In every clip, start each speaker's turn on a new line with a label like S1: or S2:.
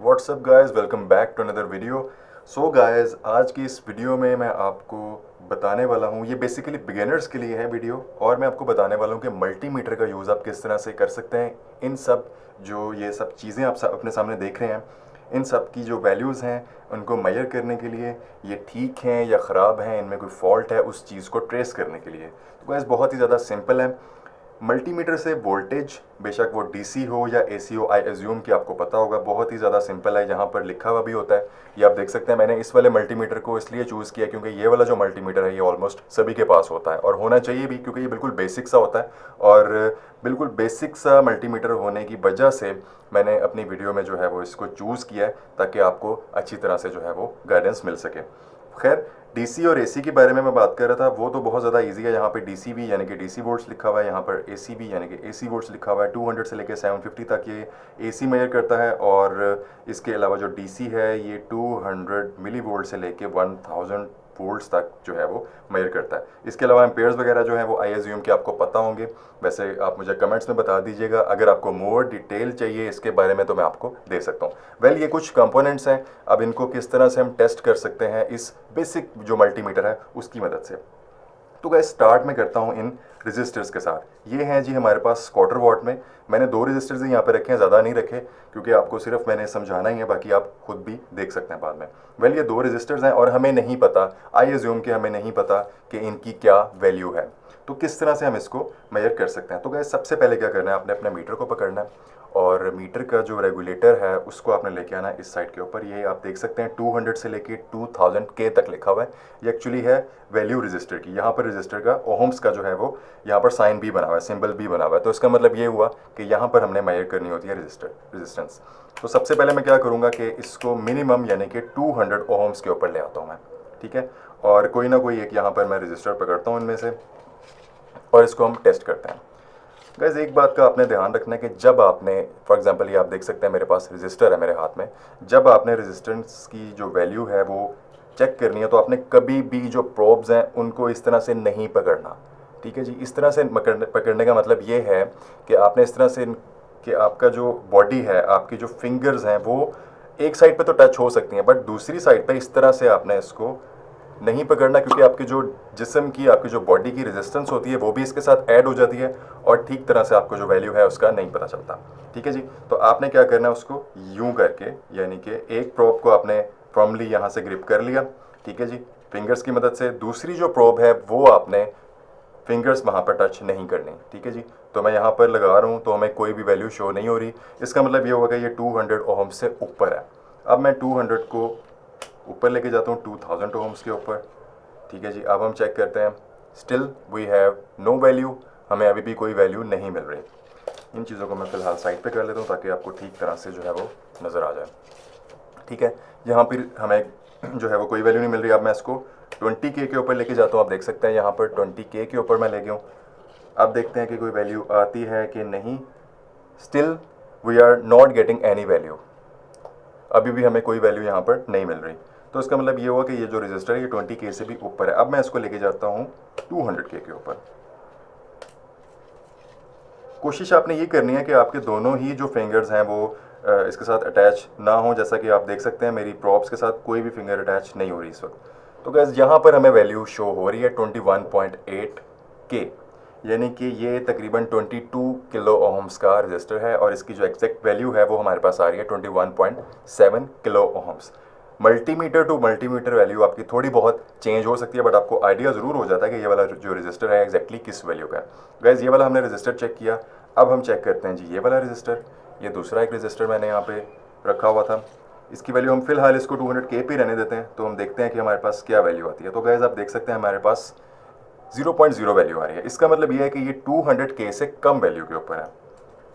S1: WhatsApp guys, welcome back to another video. So guys, आज की इस वीडियो में मैं आपको बताने वाला हूँ, ये बेसिकली बिगिनर्स के लिए है वीडियो, और मैं आपको बताने वाला हूँ कि मल्टीमीटर का यूज़ आप किस तरह से कर सकते हैं। इन सब जो ये सब चीज़ें आप अपने सामने देख रहे हैं, इन सब की जो वैल्यूज़ हैं उनको मेजर करने के लिए, ये ठीक हैं या ख़राब हैं, इनमें कोई फॉल्ट है, उस चीज़ को ट्रेस करने के लिए। तो गाइस बहुत ही ज़्यादा सिंपल है। मल्टीमीटर से वोल्टेज, बेशक वो डीसी हो या एसी हो, आई एज्यूम कि आपको पता होगा, बहुत ही ज़्यादा सिंपल है। यहाँ पर लिखा हुआ भी होता है, ये आप देख सकते हैं। मैंने इस वाले मल्टीमीटर को इसलिए चूज़ किया क्योंकि ये वाला जो मल्टीमीटर है ये ऑलमोस्ट सभी के पास होता है, और होना चाहिए भी, क्योंकि ये बिल्कुल बेसिक सा होता है। और बिल्कुल बेसिक सा मल्टीमीटर होने की वजह से मैंने अपनी वीडियो में जो है वो इसको चूज़ किया है, ताकि आपको अच्छी तरह से जो है वो गाइडेंस मिल सके। खैर, डीसी और एसी के बारे में मैं बात कर रहा था, वो तो बहुत ज़्यादा इजी है। यहाँ पे डीसी भी यानी कि डीसी वोल्ट्स लिखा हुआ है, यहाँ पर एसी भी यानी कि एसी वोल्ट्स लिखा हुआ है। 200 से लेकर 750 तक ये एसी मेजर करता है, और इसके अलावा जो डीसी है ये 200 मिली वोल्ट से लेकर 1000 वोल्ट्स तक जो है वो मेजर करता है। इसके अलावा एम्पेयर्स वगैरह जो है वो आई एज्यूम के आपको पता होंगे। वैसे आप मुझे कमेंट्स में बता दीजिएगा, अगर आपको मोर डिटेल चाहिए इसके बारे में तो मैं आपको दे सकता हूँ। वेल, ये कुछ कंपोनेंट्स हैं, अब इनको किस तरह से हम टेस्ट कर सकते हैं इस बेसिक जो मल्टीमीटर है उसकी मदद से। तो गाइस, स्टार्ट में करता हूँ इन रजिस्टर्स के साथ। ये हैं जी हमारे पास क्वार्टर वॉट में। मैंने 2 रजिस्टर्स यहाँ पे रखे हैं, ज़्यादा नहीं रखे, क्योंकि आपको सिर्फ मैंने समझाना ही है, बाकी आप खुद भी देख सकते हैं बाद में। वेल, ये 2 रजिस्टर्स हैं और हमें नहीं पता, आई एज्यूम कि हमें नहीं पता कि इनकी क्या वैल्यू है। तो किस तरह से हम इसको मेजर कर सकते हैं? तो गाइस, सबसे पहले क्या करना है, आपने अपने मीटर को पकड़ना है, और मीटर का जो रेगुलेटर है उसको आपने लेके आना है इस साइड के ऊपर। ये आप देख सकते हैं 200 से लेके 2000 के तक लिखा हुआ है। ये एक्चुअली है वैल्यू रजिस्टर की। यहाँ पर रजिस्टर का ओहम्स का जो है वो यहाँ पर साइन भी बना हुआ है, सिंबल भी बना हुआ है। तो इसका मतलब ये हुआ कि यहाँ पर हमने मेजर करनी होती है रेजिस्टेंस। तो सबसे पहले मैं क्या करूँगा कि इसको मिनिमम यानी कि 200 ओहम्स के ऊपर ले आता हूँ मैं। ठीक है, और कोई ना कोई एक यहाँ पर मैं रजिस्टर पकड़ता हूँ इनमें से, और इसको हम टेस्ट करते हैं। गाइस, एक बात का आपने ध्यान रखना है कि जब आपने, फॉर एग्जांपल ये आप देख सकते हैं मेरे पास रजिस्टर है मेरे हाथ में, जब आपने रेजिस्टेंस की जो वैल्यू है वो चेक करनी है, तो आपने कभी भी जो प्रोब्स हैं उनको इस तरह से नहीं पकड़ना। ठीक है जी, इस तरह से पकड़ने का मतलब ये है कि आपने इस तरह से कि आपका जो बॉडी है, आपकी जो फिंगर्स हैं वो एक साइड पे तो टच हो सकती हैं, बट दूसरी साइड पे इस तरह से आपने इसको नहीं पकड़ना, क्योंकि आपके जो जिस्म की, आपकी जो बॉडी की रेजिस्टेंस होती है वो भी इसके साथ ऐड हो जाती है, और ठीक तरह से आपको जो वैल्यू है उसका नहीं पता चलता। ठीक है जी, तो आपने क्या करना है, उसको यूं करके, यानी कि एक प्रोब को आपने फर्मली यहाँ से ग्रिप कर लिया। ठीक है जी, फिंगर्स की मदद से। दूसरी जो प्रोब है वो आपने फिंगर्स वहाँ पर टच नहीं करनी। ठीक है जी, तो मैं यहाँ पर लगा रहा हूँ तो हमें कोई भी वैल्यू शो नहीं हो रही। इसका मतलब ये होगा कि ये 200 ओहम से ऊपर है। अब मैं 200 को ऊपर लेके जाता हूँ 2000 ओहम्स के ऊपर। ठीक है जी, अब हम चेक करते हैं, still we have no value, हमें अभी भी कोई वैल्यू नहीं मिल रही। इन चीज़ों को मैं फ़िलहाल साइड पे कर लेता हूँ ताकि आपको ठीक तरह से जो है वो नज़र आ जाए। ठीक है, यहाँ पर हमें जो है वो कोई वैल्यू नहीं मिल रही। अब मैं इसको 20K के ऊपर लेके जाता हूँ। आप देख सकते हैं यहाँ पर 20K के ऊपर मैं ले गया हूँ। अब देखते हैं कि कोई वैल्यू आती है कि नहीं। Still we are not getting any value, अभी भी हमें कोई वैल्यू यहाँ पर नहीं मिल रही। तो इसका मतलब ये हुआ कि ये जो रजिस्टर है ये 20K से भी ऊपर है। अब मैं इसको लेके जाता हूँ 200K के ऊपर। कोशिश आपने ये करनी है कि आपके दोनों ही जो फिंगर्स हैं वो इसके साथ अटैच ना हो। जैसा कि आप देख सकते हैं मेरी प्रॉप्स के साथ कोई भी फिंगर अटैच नहीं हो रही इस वक्त। तो गैस, यहाँ पर हमें वैल्यू शो हो रही है 21.8K, यानी कि ये तकरीबन 22 किलो ओहम्स का रजिस्टर है, और इसकी जो एग्जैक्ट वैल्यू है वो हमारे पास आ रही है 21.7 kilo ohms. Multimeter to multimeter value आपकी थोड़ी बहुत चेंज हो सकती है, बट आपको आइडिया ज़रूर हो जाता है कि ये वाला जो रजिस्टर है एग्जैक्टली किस वैल्यू का है। गैस, ये वाला हमने रजिस्टर चेक किया। अब हम चेक करते हैं जी ये वाला रजिस्टर। ये दूसरा एक रजिस्टर मैंने यहाँ पे रखा हुआ था, इसकी वैल्यू हम फिलहाल इसको 200K पे रहने देते हैं, तो हम देखते हैं कि हमारे पास क्या वैल्यू आती है। तो गैस, आप देख सकते हैं हमारे पास 0.0 वैल्यू आ रही है। इसका मतलब ये है कि ये 200K से कम वैल्यू के ऊपर है।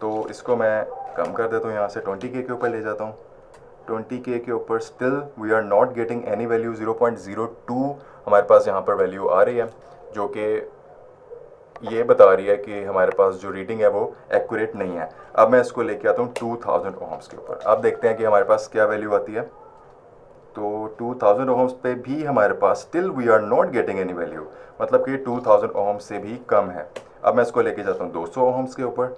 S1: तो इसको मैं कम कर देता हूँ, यहाँ से 20K के ऊपर ले जाता हूँ। 20K के ऊपर still we are not getting any value. 0.02 हमारे पास यहाँ पर वैल्यू आ रही है, जो कि ये बता रही है कि हमारे पास जो रीडिंग है वो एक्यूरेट नहीं है। अब मैं इसको लेके आता हूँ 2000 ओहम्स के ऊपर। अब देखते हैं कि हमारे पास क्या वैल्यू आती है। तो 2000 ओहम्स पे भी हमारे पास still we are not getting any value, मतलब कि 2000 ओहम्स से भी कम है। अब मैं इसको लेके जाता हूँ 200 ओहम्स के ऊपर,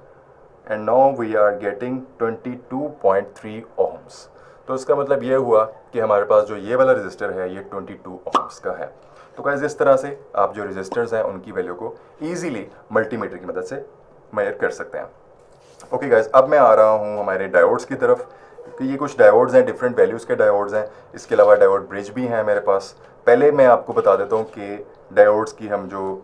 S1: and now we are getting 22.3 ohms. तो इसका मतलब ये हुआ कि हमारे पास जो ये वाला रजिस्टर है ये 22 ohms का है। तो गाइस इस तरह से आप जो रजिस्टर्स हैं उनकी वैल्यू को ईजिली मल्टीमीटर की मदद से मेजर कर सकते हैं। ओके गाइस, अब मैं आ रहा हूँ हमारे डायोड्स की तरफ कि ये कुछ डायोड्स हैं, डिफरेंट वैल्यूज़ के डायोड्स हैं। इसके अलावा डायोड ब्रिज भी हैं मेरे पास। पहले मैं आपको बता देता हूँ कि डायोड्स की हम जो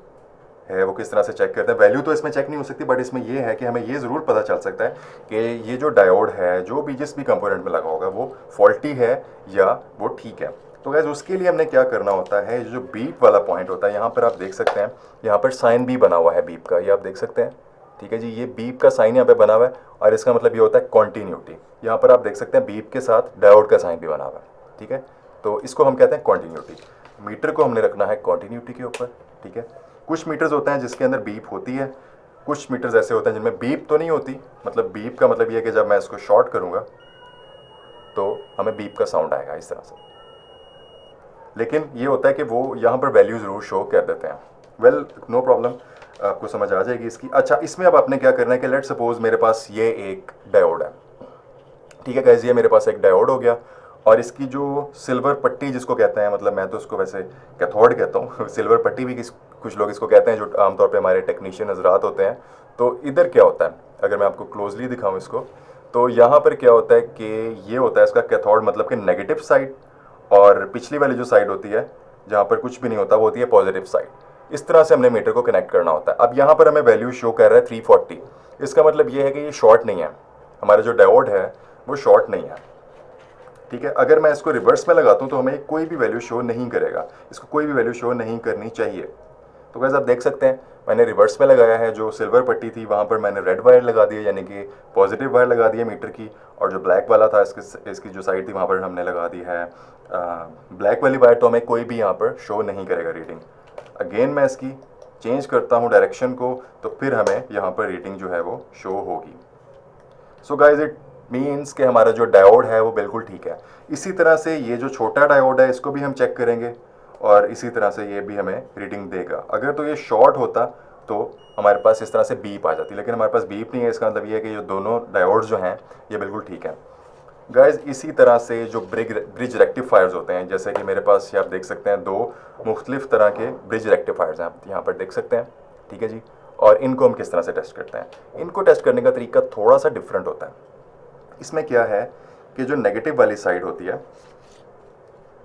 S1: है वो किस तरह से चेक करते हैं। वैल्यू तो इसमें चेक नहीं हो सकती, बट इसमें ये है कि हमें ये ज़रूर पता चल सकता है कि ये जो डायोड है जो भी जिस भी कंपोनेंट में लगा होगा वो फॉल्टी है या वो ठीक है। तो गैस उसके लिए हमने क्या करना होता है, जो बीप वाला पॉइंट होता है यहाँ पर आप देख सकते हैं, यहाँ पर साइन भी बना हुआ है बीप का, ये आप देख सकते हैं। ठीक है जी, ये बीप का साइन यहाँ पे बना हुआ है और इसका मतलब ये होता है कॉन्टीन्यूटी। यहाँ पर आप देख सकते हैं बीप के साथ डायोड का साइन भी बना हुआ है। ठीक है, तो इसको हम कहते हैं कॉन्टीन्यूटी। मीटर को हमने रखना है कॉन्टीन्यूटी के ऊपर। ठीक है, कुछ मीटर्स होते हैं जिसके अंदर बीप होती है, कुछ मीटर्स ऐसे होते हैं जिनमें बीप तो नहीं होती। मतलब बीप का मतलब ये है कि जब मैं इसको शॉर्ट करूँगा तो हमें बीप का साउंड आएगा इस तरह से। लेकिन ये होता है कि वो यहाँ पर वैल्यू ज़रूर शो कर देते हैं। वेल नो प्रॉब्लम, आपको समझ आ जाएगी इसकी। अच्छा, इसमें अब आपने क्या करना है कि लेट सपोज मेरे पास ये एक डायोड है। ठीक है गाइस, ये मेरे पास एक डायोड हो गया और इसकी जो सिल्वर पट्टी जिसको कहते हैं, मतलब मैं तो उसको वैसे कैथोड कहता हूँ सिल्वर पट्टी भी कुछ लोग इसको कहते हैं, जो आमतौर पे हमारे टेक्नीशियन हजरात होते हैं। तो इधर क्या होता है, अगर मैं आपको क्लोजली दिखाऊँ इसको, तो यहाँ पर क्या होता है कि ये होता है इसका कैथोड, मतलब कि नेगेटिव साइड, और पिछली वाली जो साइड होती है जहाँ पर कुछ भी नहीं होता वो होती है पॉजिटिव साइड। इस तरह से हमने मीटर को कनेक्ट करना होता है। अब यहाँ पर हमें वैल्यू शो कर रहा है 340। इसका मतलब ये है कि ये शॉर्ट नहीं है, हमारा जो डायोड है वो शॉर्ट नहीं है। ठीक है, अगर मैं इसको रिवर्स में लगाता हूँ तो हमें कोई भी वैल्यू शो नहीं करेगा, इसको कोई भी वैल्यू शो नहीं करनी चाहिए। तो वैसे आप देख सकते हैं मैंने रिवर्स में लगाया है, जो सिल्वर पट्टी थी वहाँ पर मैंने रेड वायर लगा दिया, यानी कि पॉजिटिव वायर लगा दिया मीटर की, और जो ब्लैक वाला था इसकी जो साइड थी वहाँ पर हमने लगा दी है ब्लैक वाली वायर। तो हमें कोई भी यहाँ पर शो नहीं करेगा रीडिंग। अगेन मैं इसकी चेंज करता हूँ डायरेक्शन को, तो फिर हमें यहाँ पर रीडिंग जो है वो शो होगी। सो गाइज इट मीन्स कि हमारा जो डायोड है वो बिल्कुल ठीक है। इसी तरह से ये जो छोटा डायोड है इसको भी हम चेक करेंगे और इसी तरह से ये भी हमें रीडिंग देगा। अगर तो ये शॉर्ट होता तो हमारे पास इस तरह से बीप आ जाती, लेकिन हमारे पास बीप नहीं है। इसका मतलब ये है कि ये दोनों डायोड्स जो हैं ये बिल्कुल ठीक है। गाइज इसी तरह से जो ब्रिज रेक्टिफायर्स होते हैं, जैसे कि मेरे पास ये आप देख सकते हैं दो मुख्तलिफ तरह के ब्रिज रेक्टिफायर्स हैं, आप यहाँ पर देख सकते हैं। ठीक है जी, और इनको हम किस तरह से टेस्ट करते हैं। इनको टेस्ट करने का तरीका थोड़ा सा डिफरेंट होता है। इसमें क्या है कि जो नेगेटिव वाली साइड होती है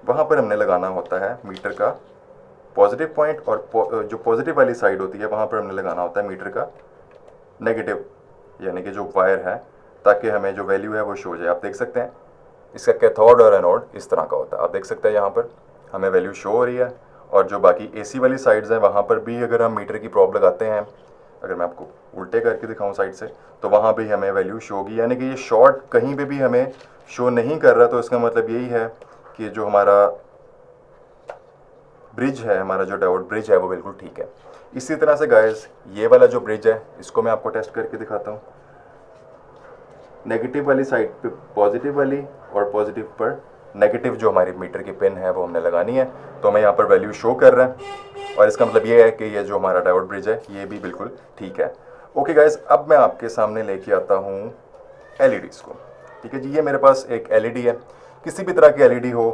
S1: वहाँ पर हमने लगाना होता है मीटर का पॉजिटिव पॉइंट, और जो पॉजिटिव वाली साइड होती है वहाँ पर हमने लगाना होता है मीटर का नेगेटिव, यानी कि जो वायर है, ताकि हमें जो वैल्यू है वो शो हो जाए। आप देख सकते हैं इसका कैथोड और एनोड इस तरह का होता है। आप देख सकते हैं यहाँ पर हमें वैल्यू शो हो रही है, और जो बाकी एसी वाली साइड्स हैं वहाँ पर भी अगर हम मीटर की प्रोब लगाते हैं, अगर मैं आपको उल्टे करके दिखाऊं साइड से, तो वहाँ भी हमें वैल्यू शो होगी। यानी कि ये शॉर्ट कहीं पे भी हमें शो नहीं कर रहा, तो इसका मतलब यही है कि जो हमारा ब्रिज है, हमारा जो डायोड ब्रिज है वो बिल्कुल ठीक है। इसी तरह से गाइस ये वाला जो ब्रिज है इसको मैं आपको टेस्ट करके दिखाता हूँ। नेगेटिव वाली साइड पे पॉजिटिव वाली और पॉजिटिव पर नेगेटिव जो हमारी मीटर की पिन है वो हमने लगानी है, तो हमें यहाँ पर वैल्यू शो कर रहा है, और इसका मतलब ये है कि ये जो हमारा डायोड ब्रिज है ये भी बिल्कुल ठीक है। ओके गाइस, अब मैं आपके सामने लेके आता हूँ एलईडीज़ को। ठीक है जी, ये मेरे पास एक एलईडी है, किसी भी तरह की एलईडी हो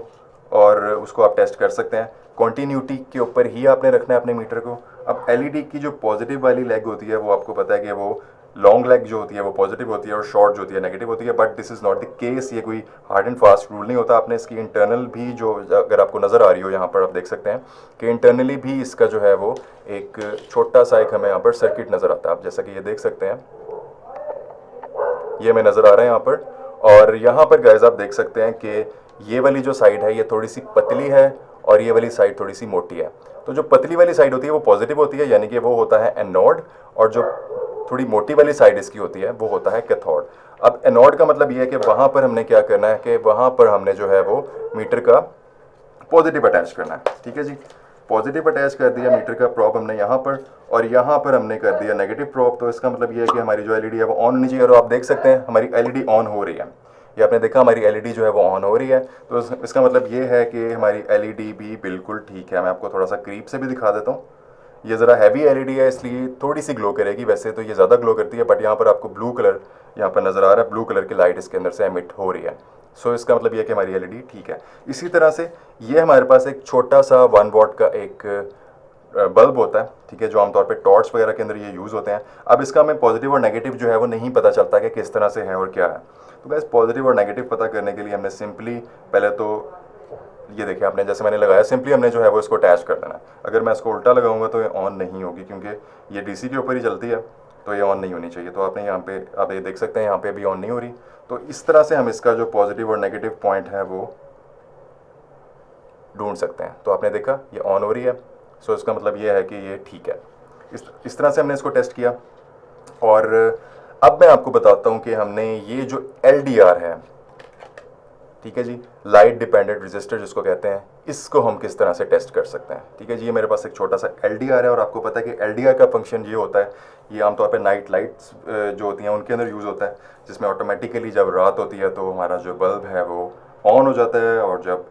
S1: और उसको आप टेस्ट कर सकते हैं। कॉन्टीन्यूटी के ऊपर ही आपने रखना है अपने मीटर को। अब एलईडी की जो पॉजिटिव वाली लेग होती है वो आपको पता है कि वो लॉन्ग लेग जो होती है वो पॉजिटिव होती है और शॉर्ट जो होती है नेगेटिव होती है, but this is not the case. ये कोई हार्ड एंड फास्ट रूल नहीं होता। आपने इसकी इंटरनल भी जो, अगर आपको नज़र आ रही हो यहाँ पर आप देख सकते हैं कि इंटरनली भी इसका जो है वो एक छोटा सा एक हमें यहाँ पर सर्किट नज़र आता है। आप जैसा कि ये देख सकते हैं, ये हमें नज़र आ रहा है यहाँ पर। और यहाँ पर गाइस आप देख सकते हैं कि ये वाली जो साइड है ये थोड़ी सी पतली है और ये वाली साइड थोड़ी सी मोटी है। तो जो पतली वाली साइड होती है वो पॉजिटिव होती है, यानी कि वो होता है एनोड, और जो थोड़ी मोटी वाली साइड इसकी होती है वो होता है कैथोड। अब एनोड का मतलब ये है कि वहाँ पर हमने क्या करना है कि वहाँ पर हमने जो है वो मीटर का पॉजिटिव अटैच करना है। ठीक है जी, पॉजिटिव अटैच कर दिया मीटर का प्रोब हमने यहाँ पर, और यहाँ पर हमने कर दिया नेगेटिव प्रोब। तो इसका मतलब ये है कि हमारी जो एलईडी है वो ऑन होनी चाहिए, और आप देख सकते हैं हमारी एलईडी ऑन हो रही है। ये आपने देखा हमारी एलईडी जो है वो ऑन हो रही है, तो इसका मतलब ये है कि हमारी एलईडी भी बिल्कुल ठीक है। मैं आपको थोड़ा सा करीब से भी दिखा देता हूँ। ये ज़रा हैवी एलईडी है इसलिए थोड़ी सी ग्लो करेगी, वैसे तो ये ज़्यादा ग्लो करती है, बट यहाँ पर आपको ब्लू कलर यहाँ पर नज़र आ रहा है, ब्लू कलर की लाइट इसके अंदर से एमिट हो रही है। सो इसका मतलब ये है कि हमारी एलईडी ठीक है। इसी तरह से ये हमारे पास एक छोटा सा 1 वॉट का एक बल्ब होता है, ठीक है, जो आमतौर पे टॉर्च वगैरह के अंदर ये यूज़ होते हैं। अब इसका हमें पॉजिटिव और नेगेटिव जो है वो नहीं पता चलता कि किस तरह से है और क्या है। तो गैस पॉजिटिव और नेगेटिव पता करने के लिए हमने सिंपली पहले तो ये देखिए आपने जैसे मैंने लगाया, सिंपली हमने जो है वो इसको अटैच कर देना है। अगर मैं इसको उल्टा लगाऊंगा तो ये ऑन नहीं होगी, क्योंकि ये डीसी के ऊपर ही चलती है, तो ये ऑन नहीं होनी चाहिए। तो आपने यहाँ पे आप ये देख सकते हैं यहाँ पे अभी ऑन नहीं हो रही। तो इस तरह से हम इसका जो पॉजिटिव और नेगेटिव पॉइंट है वो ढूंढ सकते हैं। तो आपने देखा ये ऑन हो रही है, सो इसका मतलब ये है कि ये ठीक है। इस तरह से हमने इसको टेस्ट किया। और अब मैं आपको बताता हूँ कि हमने ये जो LDR है, ठीक है जी, लाइट डिपेंडेंट रजिस्टर जिसको कहते हैं, इसको हम किस तरह से टेस्ट कर सकते हैं। ठीक है जी, ये मेरे पास एक छोटा सा LDR है और आपको पता है कि LDR का फंक्शन ये होता है, ये आमतौर पे नाइट लाइट्स जो होती हैं उनके अंदर यूज़ होता है, जिसमें ऑटोमेटिकली जब रात होती है तो हमारा जो बल्ब है वो ऑन हो जाता है और जब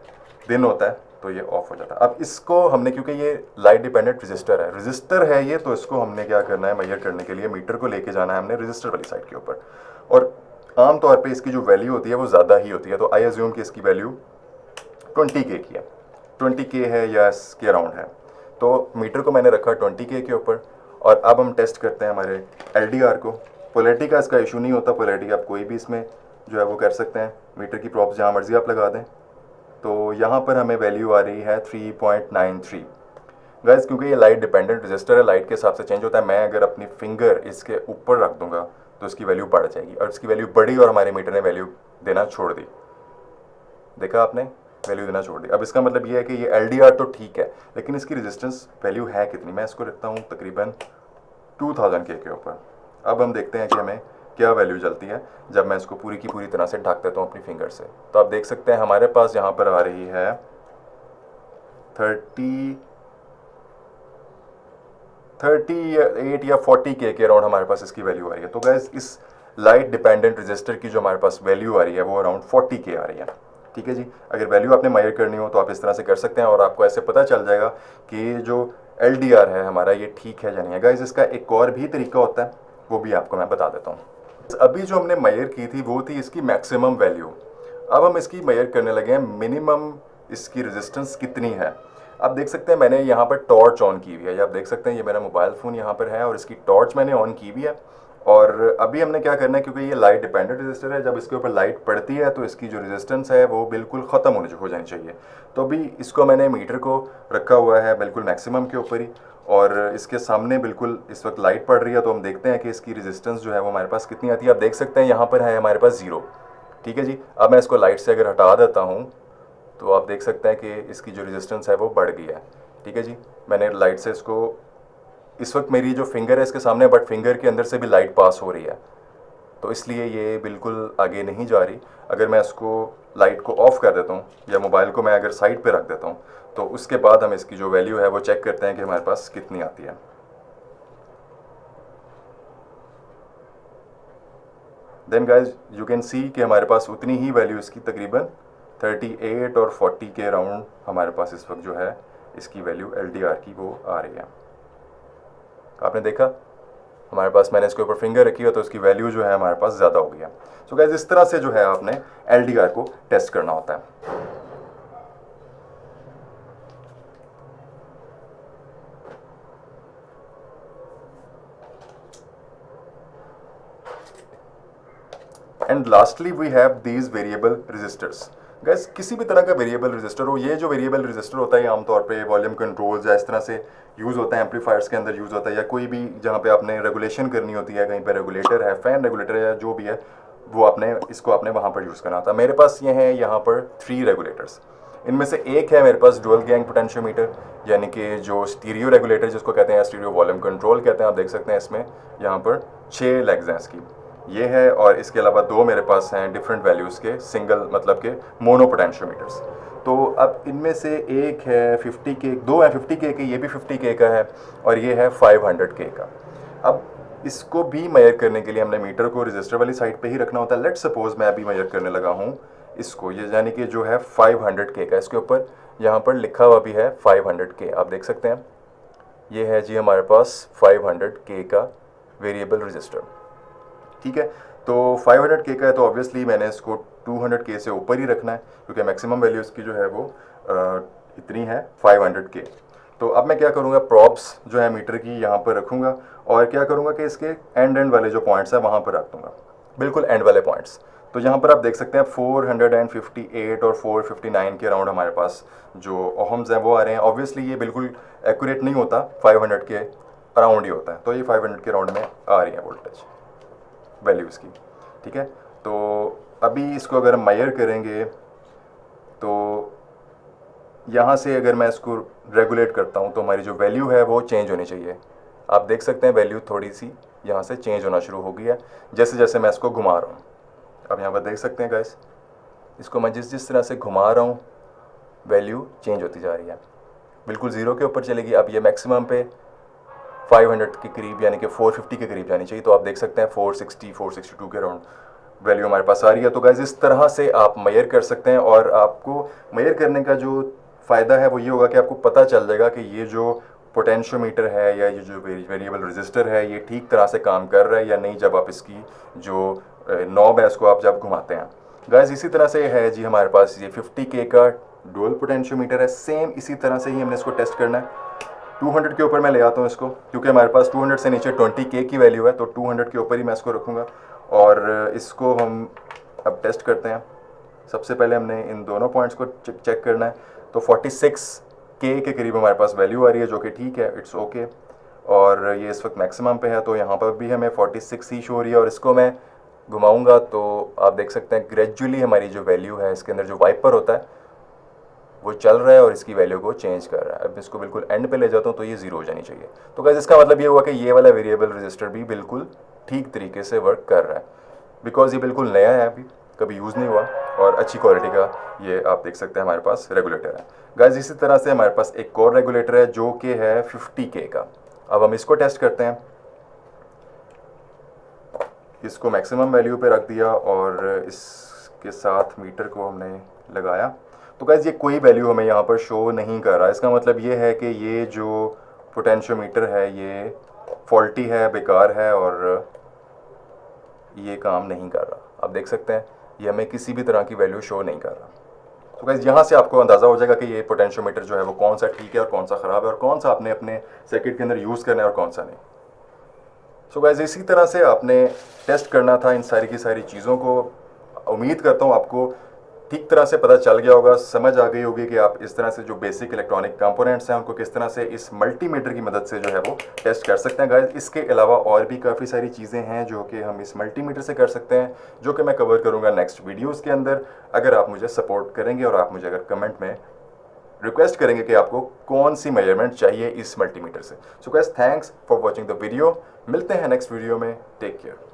S1: दिन होता है तो ये ऑफ हो जाता है। अब इसको हमने, क्योंकि ये लाइट डिपेंडेंट रजिस्टर है ये, तो इसको हमने क्या करना है, मेजर करने के लिए मीटर को लेके जाना है हमने रजिस्टर वाली साइड के ऊपर। और आम तौर पे इसकी जो वैल्यू होती है वो ज़्यादा ही होती है, तो आई अज्यूम कि इसकी वैल्यू 20K की है, 20K है या इसके अराउंड है। तो मीटर को मैंने रखा 20K के ऊपर। और अब हम टेस्ट करते हैं हमारे LDR को। पोलैरिटी का इसका इशू नहीं होता, पोलैरिटी आप कोई भी इसमें जो है वो कर सकते हैं, मीटर की प्रॉप्स जहाँ मर्जी आप लगा दें। तो यहाँ पर हमें वैल्यू आ रही है 3.93 गाइस। क्योंकि ये लाइट डिपेंडेंट रजिस्टर है, लाइट के हिसाब से चेंज होता है। मैं अगर अपनी फिंगर इसके ऊपर रख दूंगा तो इसकी वैल्यू बढ़ जाएगी, और इसकी वैल्यू बढ़ी और हमारे मीटर ने वैल्यू देना छोड़ दी। देखा आपने, वैल्यू देना छोड़ दी। अब इसका मतलब ये है कि ये LDR तो ठीक है, लेकिन इसकी रेजिस्टेंस वैल्यू है कितनी। मैं इसको रखता हूँ तकरीबन 2000K के ऊपर। अब हम देखते हैं कि हमें क्या वैल्यू चलती है जब मैं इसको पूरी की पूरी तरह से ढक देता हूँ अपनी फिंगर से। तो आप देख सकते हैं हमारे पास यहाँ पर आ रही है 38 या 40K के अराउंड हमारे पास इसकी वैल्यू आ रही है। तो गैस इस लाइट डिपेंडेंट रजिस्टर की जो हमारे पास वैल्यू आ रही है वो अराउंड 40K आ रही है। ठीक है जी, अगर वैल्यू आपने मेजर करनी हो तो आप इस तरह से कर सकते हैं और आपको ऐसे पता चल जाएगा कि जो LDR है हमारा ये ठीक है या नहीं है। गाइस इसका एक और भी तरीका होता है, वो भी आपको मैं बता देता हूँ। अभी जो हमने मेजर की थी वो थी इसकी मैक्सिमम वैल्यू। अब हम इसकी मेजर करने लगे हैं मिनिमम इसकी रेजिस्टेंस कितनी है। आप देख सकते हैं मैंने यहाँ पर टॉर्च ऑन की हुई है, आप देख सकते हैं ये मेरा मोबाइल फ़ोन यहाँ पर है और इसकी टॉर्च मैंने ऑन की हुई है। और अभी हमने क्या करना है, क्योंकि ये लाइट डिपेंडेंट रजिस्टर है, जब इसके ऊपर लाइट पड़ती है तो इसकी जो रेजिस्टेंस है वो बिल्कुल ख़त्म हो जानी चाहिए। तो अभी इसको मैंने मीटर को रखा हुआ है बिल्कुल मैक्सिमम के ऊपर ही, और इसके सामने बिल्कुल इस वक्त लाइट पड़ रही है। तो हम देखते हैं कि इसकी रेजिस्टेंस जो है वो हमारे पास कितनी आती है। आप देख सकते हैं यहाँ पर है हमारे पास 0। ठीक है जी, अब मैं इसको लाइट से अगर हटा देता हूँ तो आप देख सकते हैं कि इसकी जो रेजिस्टेंस है वो बढ़ गई है। ठीक है जी, मैंने लाइट से इसको, इस वक्त मेरी जो फिंगर है इसके सामने, बट फिंगर के अंदर से भी लाइट पास हो रही है, तो इसलिए ये बिल्कुल आगे नहीं जा रही। अगर मैं इसको लाइट को ऑफ कर देता हूँ या मोबाइल को मैं अगर साइड पे रख देता हूँ तो उसके बाद हम इसकी जो वैल्यू है वो चेक करते हैं कि हमारे पास कितनी आती है। Then guys you can see कि हमारे पास उतनी ही वैल्यू इसकी तकरीबन 38 और 40 के अराउंड हमारे पास इस वक्त जो है इसकी वैल्यू LDR की वो आ रही है। आपने देखा हमारे पास, मैंने इसके ऊपर फिंगर रखी है तो इसकी वैल्यू जो है हमारे पास ज़्यादा हो गई है। सो गाइज इस तरह से जो है आपने LDR को टेस्ट करना होता है। And lastly we have these variable registers. गैस किसी भी तरह का वेरिएबल रजिस्टर हो, ये जो वेरिएबल रजिस्टर होता है आमतौर पे वॉल्यूम कंट्रोल्स या इस तरह से यूज़ होता है, एम्पलीफायर्स के अंदर यूज़ होता है, या कोई भी जहाँ पे आपने रेगुलेशन करनी होती है, कहीं पे रेगुलेटर है, फैन रेगुलेटर है, जो भी है वो आपने इसको आपने वहाँ पर यूज़ करना होता है। मेरे पास ये है यहाँ पर 3 रेगुलेटर्स। इनमें से एक है मेरे पास डुअल गैंग पोटेंशियोमीटर, यानी कि जो स्टीरियो रेगुलेटर जिसको कहते हैं, स्टीरियो वॉल्यूम कंट्रोल कहते हैं। आप देख सकते हैं इसमें यहाँ पर 6 लेग्स हैं इसकी, ये है। और इसके अलावा 2 मेरे पास हैं डिफरेंट वैल्यूज़ के सिंगल मतलब के मोनो पोटेंशियोमीटर्स। तो अब इनमें से एक है 50K, 2 है 50K के, ये भी 50K का है, और ये है 500K का। अब इसको भी मेजर करने के लिए हमने मीटर को रजिस्टर वाली साइड पे ही रखना होता है। लेट सपोज मैं अभी मेजर करने लगा हूँ इसको, ये यानी कि जो है 500K का, इसके ऊपर यहाँ पर लिखा हुआ भी है 500K, आप देख सकते हैं। ये है जी हमारे पास 500K का वेरिएबल रजिस्टर। ठीक है, तो 500K का है तो ऑब्वियसली मैंने इसको 200K से ऊपर ही रखना है, क्योंकि मैक्सिमम वैल्यू इसकी जो है वो इतनी है 500K। तो अब मैं क्या करूँगा, प्रॉप्स जो है मीटर की यहाँ पर रखूँगा और क्या करूँगा कि इसके एंड वाले जो पॉइंट्स हैं वहाँ पर रख दूँगा, बिल्कुल एंड वाले पॉइंट्स। तो यहाँ पर आप देख सकते हैं 458 और 459 के अराउंड हमारे पास जो ओहम्स हैं वो आ रहे हैं। ऑब्वियसली ये बिल्कुल एक्यूरेट नहीं होता, 500 के अराउंड ही होता है, तो ये 500 के अराउंड में आ रही है वोल्टेज वैल्यू इसकी, ठीक है। तो अभी इसको अगर हम मेजर करेंगे तो यहाँ से अगर मैं इसको रेगुलेट करता हूँ तो हमारी जो वैल्यू है वो चेंज होनी चाहिए। आप देख सकते हैं वैल्यू थोड़ी सी यहाँ से चेंज होना शुरू हो गई है जैसे जैसे मैं इसको घुमा रहा हूँ। अब यहाँ पर देख सकते हैं गाइस, इसको मैं जिस जिस तरह से घुमा रहा हूँ वैल्यू चेंज होती जा रही है, बिल्कुल ज़ीरो के ऊपर चलेगी। अब ये मैक्सिमम पे 500 के करीब यानी कि 450 के करीब जानी चाहिए, तो आप देख सकते हैं 460 462 के अराउंड वैल्यू हमारे पास आ रही है। तो गाइस इस तरह से आप मेजर कर सकते हैं, और आपको मेजर करने का जो फ़ायदा है वो ये होगा कि आपको पता चल जाएगा कि ये जो पोटेंशियोमीटर है या ये जो वेरिएबल रजिस्टर है ये ठीक तरह से काम कर रहा है या नहीं, जब आप इसकी जो नॉब है इसको आप जब घुमाते हैं। गाइस इसी तरह से है जी हमारे पास ये 50K का डुअल पोटेंशियोमीटर है, सेम इसी तरह से ही हमने इसको टेस्ट करना है। 200 के ऊपर मैं ले आता हूँ इसको, क्योंकि हमारे पास 200 से नीचे 20K की वैल्यू है, तो 200 के ऊपर ही मैं इसको रखूँगा और इसको हम अब टेस्ट करते हैं। सबसे पहले हमने इन दोनों पॉइंट्स को चेक करना है। तो 46K के करीब हमारे पास वैल्यू आ रही है, जो कि ठीक है, इट्स ओके। और ये इस वक्त मैक्सिमम पे है, तो यहाँ पर भी हमें 46 ही शो हो रही है। और इसको मैं घुमाऊँगा तो आप देख सकते हैं ग्रेजुअली हमारी जो वैल्यू है इसके अंदर जो वाइपर होता है वो चल रहा है और इसकी वैल्यू को चेंज कर रहा है। अब इसको बिल्कुल एंड पे ले जाता हूँ तो ये ज़ीरो हो जानी चाहिए। तो गाइस इसका मतलब ये हुआ कि ये वाला वेरिएबल रजिस्टर भी बिल्कुल ठीक तरीके से वर्क कर रहा है, बिकॉज ये बिल्कुल नया है, अभी कभी यूज़ नहीं हुआ, और अच्छी क्वालिटी का ये आप देख सकते हैं हमारे पास रेगुलेटर है। गाइस इसी तरह से हमारे पास एक और रेगुलेटर है जो कि है 50K का। अब हम इसको टेस्ट करते हैं। इसको मैक्सिमम वैल्यू पे रख दिया और इसके साथ मीटर को हमने लगाया। तो गाइस ये कोई वैल्यू हमें यहाँ पर शो नहीं कर रहा। इसका मतलब ये है कि ये जो पोटेंशियोमीटर है ये फॉल्टी है, बेकार है और ये काम नहीं कर रहा। आप देख सकते हैं ये हमें किसी भी तरह की वैल्यू शो नहीं कर रहा। तो गाइस यहाँ से आपको अंदाज़ा हो जाएगा कि ये पोटेंशियोमीटर जो है वो कौन सा ठीक है और कौन सा ख़राब है, और कौन सा आपने अपने सर्किट के अंदर यूज़ करना है और कौन सा नहीं। सो गाइस इसी तरह से आपने टेस्ट करना था इन सारी की सारी चीज़ों को। उम्मीद करता हूँ आपको ठीक तरह से पता चल गया होगा, समझ आ गई होगी कि आप इस तरह से जो बेसिक इलेक्ट्रॉनिक कंपोनेंट्स हैं उनको किस तरह से इस मल्टीमीटर की मदद से जो है वो टेस्ट कर सकते हैं। गाइस इसके अलावा और भी काफ़ी सारी चीज़ें हैं जो कि हम इस मल्टीमीटर से कर सकते हैं, जो कि मैं कवर करूँगा नेक्स्ट वीडियोज़ के अंदर। अगर आप मुझे सपोर्ट करेंगे और आप मुझे अगर कमेंट में रिक्वेस्ट करेंगे कि आपको कौन सी मेजरमेंट चाहिए इस मल्टीमीटर से। So guys thanks for watching the video. मिलते हैं नेक्स्ट वीडियो में। Take care.